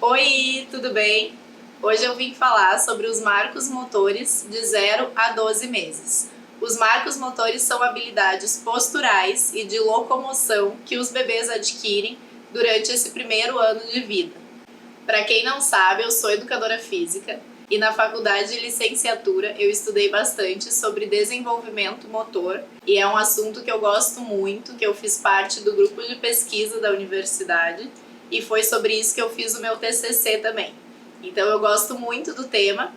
Oi, tudo bem? Hoje eu vim falar sobre os marcos motores de 0 a 12 meses. Os marcos motores são habilidades posturais e de locomoção que os bebês adquirem durante esse primeiro ano de vida. Para quem não sabe, eu sou educadora física e na faculdade de licenciatura eu estudei bastante sobre desenvolvimento motor e é um assunto que eu gosto muito, que eu fiz parte do grupo de pesquisa da universidade e foi sobre isso que eu fiz o meu TCC também. Então eu gosto muito do tema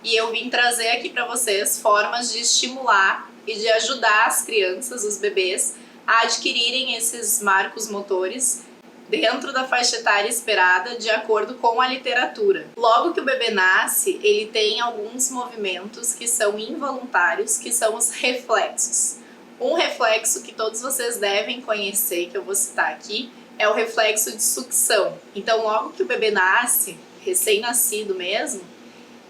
e eu vim trazer aqui para vocês formas de estimular e de ajudar as crianças, os bebês, a adquirirem esses marcos motores dentro da faixa etária esperada, de acordo com a literatura. Logo que o bebê nasce, ele tem alguns movimentos que são involuntários, que são os reflexos. Um reflexo que todos vocês devem conhecer, que eu vou citar aqui, é o reflexo de sucção. Então, logo que o bebê nasce, recém-nascido mesmo,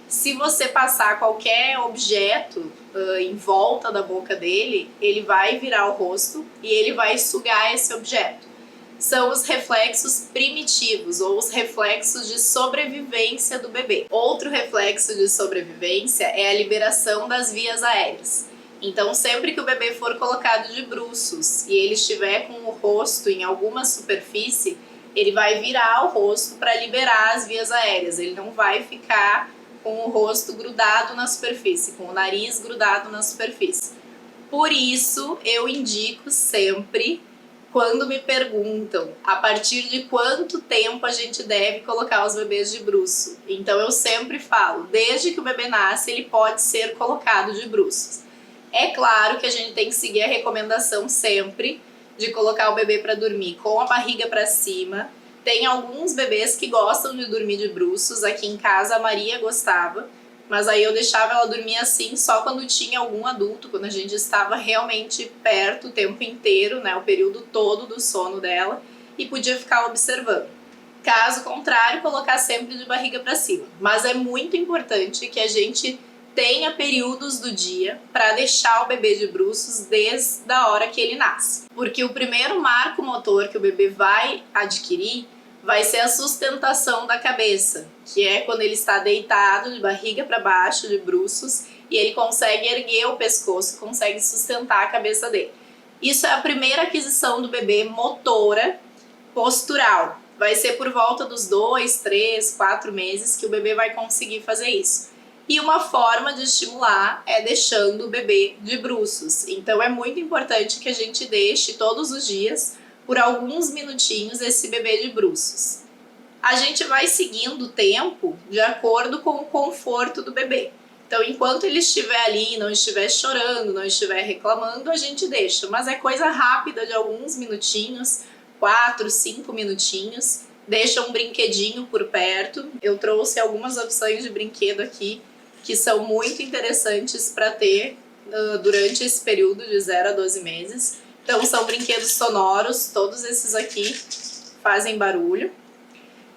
se você passar qualquer objeto em volta da boca dele, ele vai virar o rosto e ele vai sugar esse objeto. São os reflexos primitivos ou os reflexos de sobrevivência do bebê. Outro reflexo de sobrevivência é a liberação das vias aéreas. Então, sempre que o bebê for colocado de bruços e ele estiver com o rosto em alguma superfície, ele vai virar o rosto para liberar as vias aéreas. Ele não vai ficar com o rosto grudado na superfície, com o nariz grudado na superfície. Por isso, eu indico sempre, quando me perguntam a partir de quanto tempo a gente deve colocar os bebês de bruço. Então eu sempre falo, desde que o bebê nasce, ele pode ser colocado de bruços. É claro que a gente tem que seguir a recomendação sempre de colocar o bebê para dormir com a barriga para cima. Tem alguns bebês que gostam de dormir de bruços, aqui em casa a Maria gostava, mas aí eu deixava ela dormir assim só quando tinha algum adulto, quando a gente estava realmente perto o tempo inteiro, né, o período todo do sono dela, e podia ficar observando. Caso contrário, colocar sempre de barriga para cima. Mas é muito importante que a gente tenha períodos do dia para deixar o bebê de bruços desde a hora que ele nasce. Porque o primeiro marco motor que o bebê vai adquirir vai ser a sustentação da cabeça, que é quando ele está deitado de barriga para baixo, de bruços, e ele consegue erguer o pescoço, consegue sustentar a cabeça dele. Isso é a primeira aquisição do bebê motora, postural. Vai ser por volta dos 2, 3, 4 meses que o bebê vai conseguir fazer isso. E uma forma de estimular é deixando o bebê de bruços. Então é muito importante que a gente deixe todos os dias, por alguns minutinhos, esse bebê de bruços. A gente vai seguindo o tempo de acordo com o conforto do bebê. Então, enquanto ele estiver ali, não estiver chorando, não estiver reclamando, a gente deixa. Mas é coisa rápida, de alguns minutinhos, 4, 5 minutinhos. Deixa um brinquedinho por perto. Eu trouxe algumas opções de brinquedo aqui que são muito interessantes para ter durante esse período de 0 a 12 meses. Então são brinquedos sonoros, todos esses aqui fazem barulho.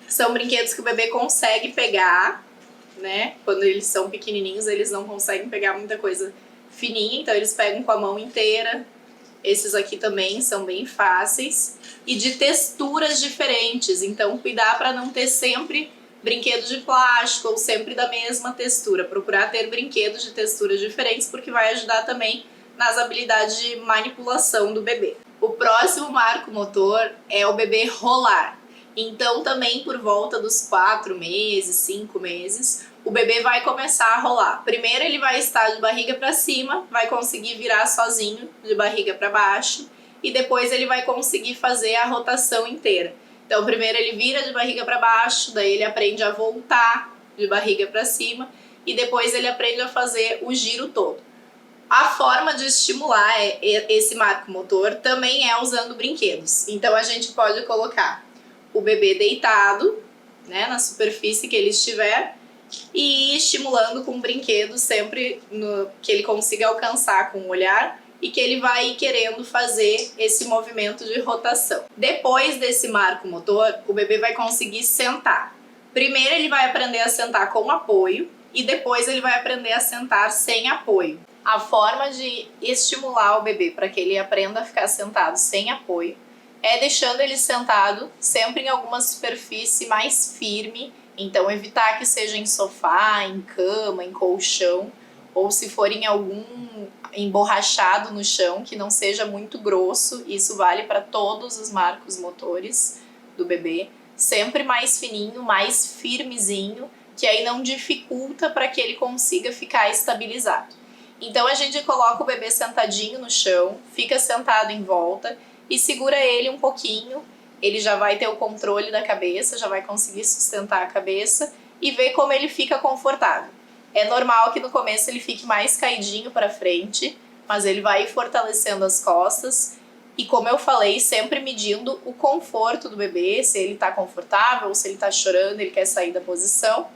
São brinquedos que o bebê consegue pegar, né? Quando eles são pequenininhos, eles não conseguem pegar muita coisa fininha, então eles pegam com a mão inteira. Esses aqui também são bem fáceis e de texturas diferentes, então cuidar para não ter sempre brinquedo de plástico ou sempre da mesma textura. Procurar ter brinquedos de texturas diferentes, porque vai ajudar também nas habilidades de manipulação do bebê. O próximo marco motor é o bebê rolar. Então também por volta dos 4 meses, 5 meses, o bebê vai começar a rolar. Primeiro ele vai estar de barriga para cima, vai conseguir virar sozinho de barriga para baixo, e depois ele vai conseguir fazer a rotação inteira. Então primeiro ele vira de barriga para baixo, daí ele aprende a voltar de barriga para cima, e depois ele aprende a fazer o giro todo. A forma de estimular esse marco motor também é usando brinquedos. Então a gente pode colocar o bebê deitado, né, na superfície que ele estiver, e ir estimulando com um brinquedo sempre que ele consiga alcançar com o olhar e que ele vai querendo fazer esse movimento de rotação. Depois desse marco motor, o bebê vai conseguir sentar. Primeiro ele vai aprender a sentar com apoio e depois ele vai aprender a sentar sem apoio. A forma de estimular o bebê para que ele aprenda a ficar sentado sem apoio é deixando ele sentado sempre em alguma superfície mais firme, então evitar que seja em sofá, em cama, em colchão, ou se for em algum emborrachado no chão, que não seja muito grosso. Isso vale para todos os marcos motores do bebê, sempre mais fininho, mais firmezinho, que aí não dificulta para que ele consiga ficar estabilizado. Então a gente coloca o bebê sentadinho no chão, fica sentado em volta e segura ele um pouquinho. Ele já vai ter o controle da cabeça, já vai conseguir sustentar a cabeça e ver como ele fica confortável. É normal que no começo ele fique mais caidinho para frente, mas ele vai fortalecendo as costas. E como eu falei, sempre medindo o conforto do bebê, se ele está confortável, se ele está chorando, ele quer sair da posição.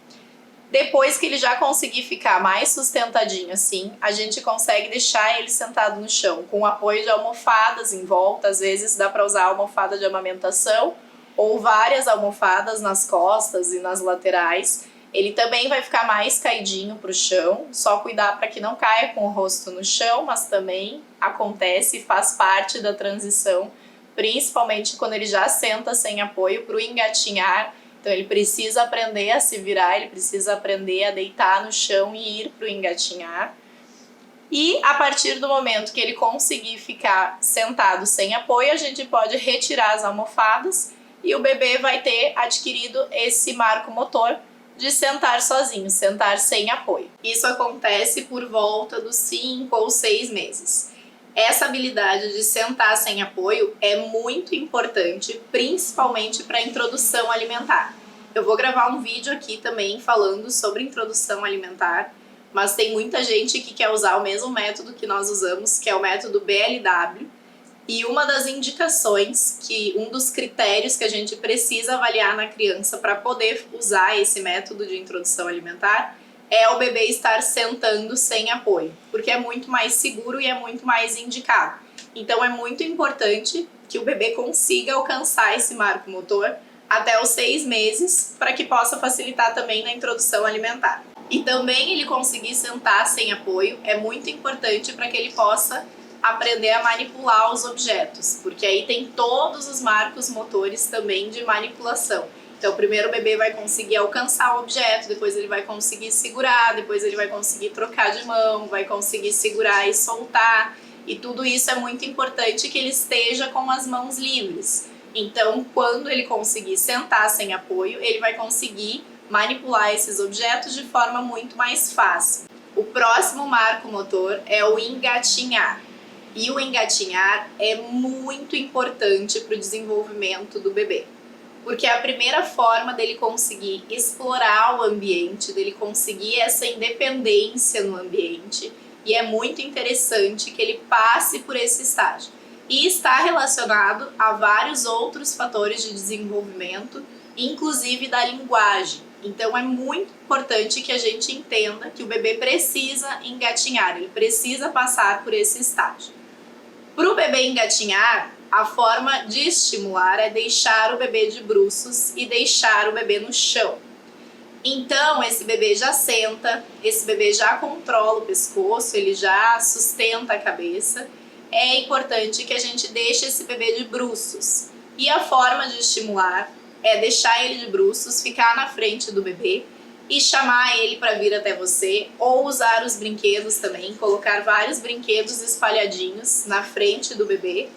Depois que ele já conseguir ficar mais sustentadinho assim, a gente consegue deixar ele sentado no chão, com o apoio de almofadas em volta. Às vezes dá para usar a almofada de amamentação ou várias almofadas nas costas e nas laterais. Ele também vai ficar mais caidinho para o chão, só cuidar para que não caia com o rosto no chão, mas também acontece e faz parte da transição, principalmente quando ele já senta sem apoio, para o engatinhar. Então ele precisa aprender a se virar, ele precisa aprender a deitar no chão e ir para o engatinhar. E a partir do momento que ele conseguir ficar sentado sem apoio, a gente pode retirar as almofadas e o bebê vai ter adquirido esse marco motor de sentar sozinho, sentar sem apoio. Isso acontece por volta dos 5 ou 6 meses. Essa habilidade de sentar sem apoio é muito importante, principalmente para a introdução alimentar. Eu vou gravar um vídeo aqui também falando sobre introdução alimentar, mas tem muita gente que quer usar o mesmo método que nós usamos, que é o método BLW. E uma das indicações, um dos critérios que a gente precisa avaliar na criança para poder usar esse método de introdução alimentar é o bebê estar sentando sem apoio, porque é muito mais seguro e é muito mais indicado. Então é muito importante que o bebê consiga alcançar esse marco motor até os 6 meses, para que possa facilitar também na introdução alimentar. E também ele conseguir sentar sem apoio é muito importante para que ele possa aprender a manipular os objetos, porque aí tem todos os marcos motores também de manipulação. Então, primeiro o bebê vai conseguir alcançar o objeto, depois ele vai conseguir segurar, depois ele vai conseguir trocar de mão, vai conseguir segurar e soltar. E tudo isso é muito importante que ele esteja com as mãos livres. Então, quando ele conseguir sentar sem apoio, ele vai conseguir manipular esses objetos de forma muito mais fácil. O próximo marco motor é o engatinhar. E o engatinhar é muito importante para o desenvolvimento do bebê, porque é a primeira forma dele conseguir explorar o ambiente, dele conseguir essa independência no ambiente, e é muito interessante que ele passe por esse estágio. E está relacionado a vários outros fatores de desenvolvimento, inclusive da linguagem. Então é muito importante que a gente entenda que o bebê precisa engatinhar, ele precisa passar por esse estágio. Para o bebê engatinhar, a forma de estimular é deixar o bebê de bruços e deixar o bebê no chão. Então, esse bebê já senta, esse bebê já controla o pescoço, ele já sustenta a cabeça. É importante que a gente deixe esse bebê de bruços. E a forma de estimular é deixar ele de bruços, ficar na frente do bebê e chamar ele para vir até você, ou usar os brinquedos também, colocar vários brinquedos espalhadinhos na frente do bebê.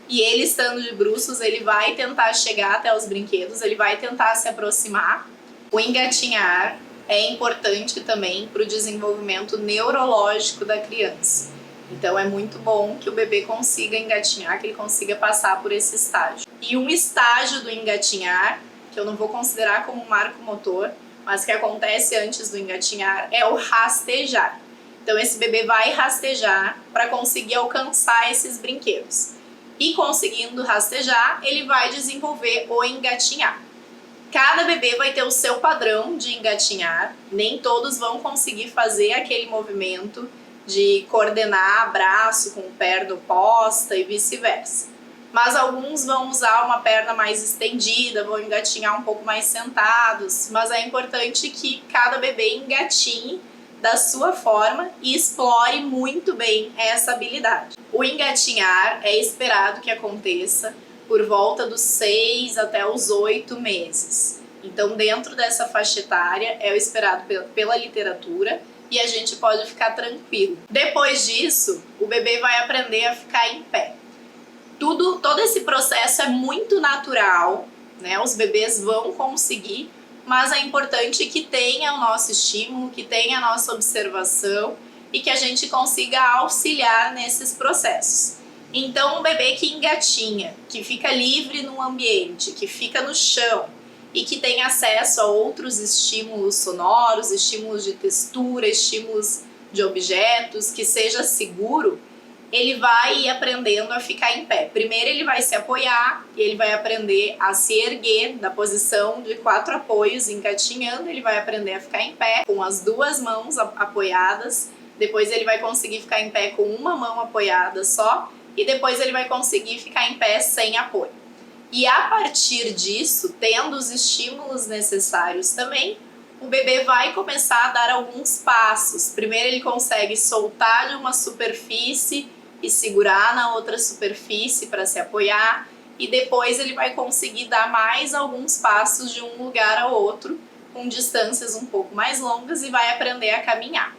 E ele estando de bruços, ele vai tentar chegar até os brinquedos, ele vai tentar se aproximar. O engatinhar é importante também para o desenvolvimento neurológico da criança. Então é muito bom que o bebê consiga engatinhar, que ele consiga passar por esse estágio. E um estágio do engatinhar, que eu não vou considerar como um marco motor, mas que acontece antes do engatinhar, é o rastejar. Então esse bebê vai rastejar para conseguir alcançar esses brinquedos. E conseguindo rastejar, ele vai desenvolver o engatinhar. Cada bebê vai ter o seu padrão de engatinhar, nem todos vão conseguir fazer aquele movimento de coordenar braço com perna oposta e vice-versa. Mas alguns vão usar uma perna mais estendida, vão engatinhar um pouco mais sentados, mas é importante que cada bebê engatinhe da sua forma e explore muito bem essa habilidade. O engatinhar é esperado que aconteça por volta dos 6 até os 8 meses. Então, dentro dessa faixa etária, é o esperado pela literatura e a gente pode ficar tranquilo. Depois disso, o bebê vai aprender a ficar em pé. Todo esse processo é muito natural, né? Os bebês vão conseguir, mas é importante que tenha o nosso estímulo, que tenha a nossa observação e que a gente consiga auxiliar nesses processos. Então, um bebê que engatinha, que fica livre no ambiente, que fica no chão e que tem acesso a outros estímulos sonoros, estímulos de textura, estímulos de objetos, que seja seguro, ele vai ir aprendendo a ficar em pé. Primeiro ele vai se apoiar e ele vai aprender a se erguer da posição de 4 apoios, engatinhando, ele vai aprender a ficar em pé com as 2 mãos apoiadas, depois ele vai conseguir ficar em pé com uma mão apoiada só e depois ele vai conseguir ficar em pé sem apoio. E a partir disso, tendo os estímulos necessários também, o bebê vai começar a dar alguns passos. Primeiro ele consegue soltar de uma superfície e segurar na outra superfície para se apoiar, e depois ele vai conseguir dar mais alguns passos de um lugar ao outro, com distâncias um pouco mais longas, e vai aprender a caminhar.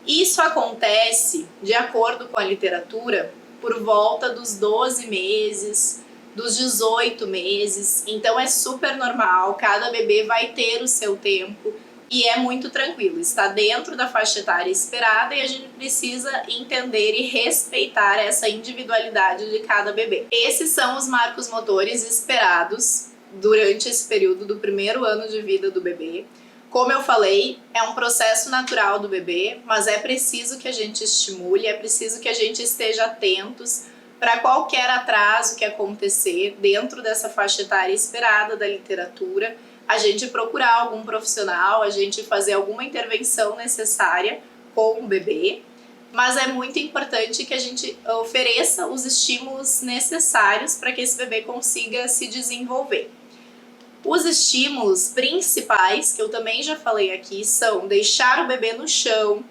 Isso acontece, de acordo com a literatura, por volta dos 12 meses, dos 18 meses, então é super normal, cada bebê vai ter o seu tempo e é muito tranquilo, está dentro da faixa etária esperada e a gente precisa entender e respeitar essa individualidade de cada bebê. Esses são os marcos motores esperados durante esse período do primeiro ano de vida do bebê. Como eu falei, é um processo natural do bebê, mas é preciso que a gente estimule, é preciso que a gente esteja atentos para qualquer atraso que acontecer dentro dessa faixa etária esperada da literatura, a gente procurar algum profissional, a gente fazer alguma intervenção necessária com o bebê, mas é muito importante que a gente ofereça os estímulos necessários para que esse bebê consiga se desenvolver. Os estímulos principais, que eu também já falei aqui, são deixar o bebê no chão,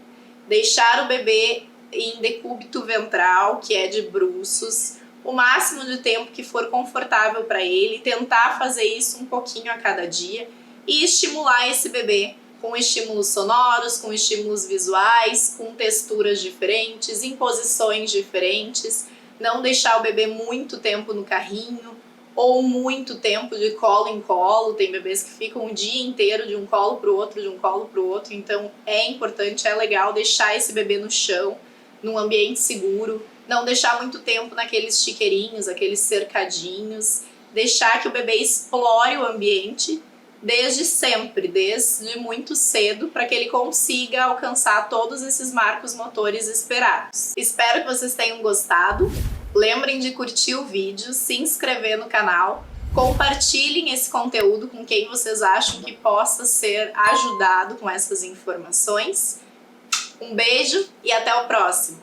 deixar o bebê em decúbito ventral, que é de bruços, o máximo de tempo que for confortável para ele, tentar fazer isso um pouquinho a cada dia e estimular esse bebê com estímulos sonoros, com estímulos visuais, com texturas diferentes, em posições diferentes, não deixar o bebê muito tempo no carrinho ou muito tempo de colo em colo. Tem bebês que ficam o dia inteiro de um colo para o outro, de um colo para o outro, então é importante, é legal deixar esse bebê no chão, num ambiente seguro, não deixar muito tempo naqueles chiqueirinhos, aqueles cercadinhos, deixar que o bebê explore o ambiente desde sempre, desde muito cedo, para que ele consiga alcançar todos esses marcos motores esperados. Espero que vocês tenham gostado. Lembrem de curtir o vídeo, se inscrever no canal, compartilhem esse conteúdo com quem vocês acham que possa ser ajudado com essas informações. Um beijo e até o próximo!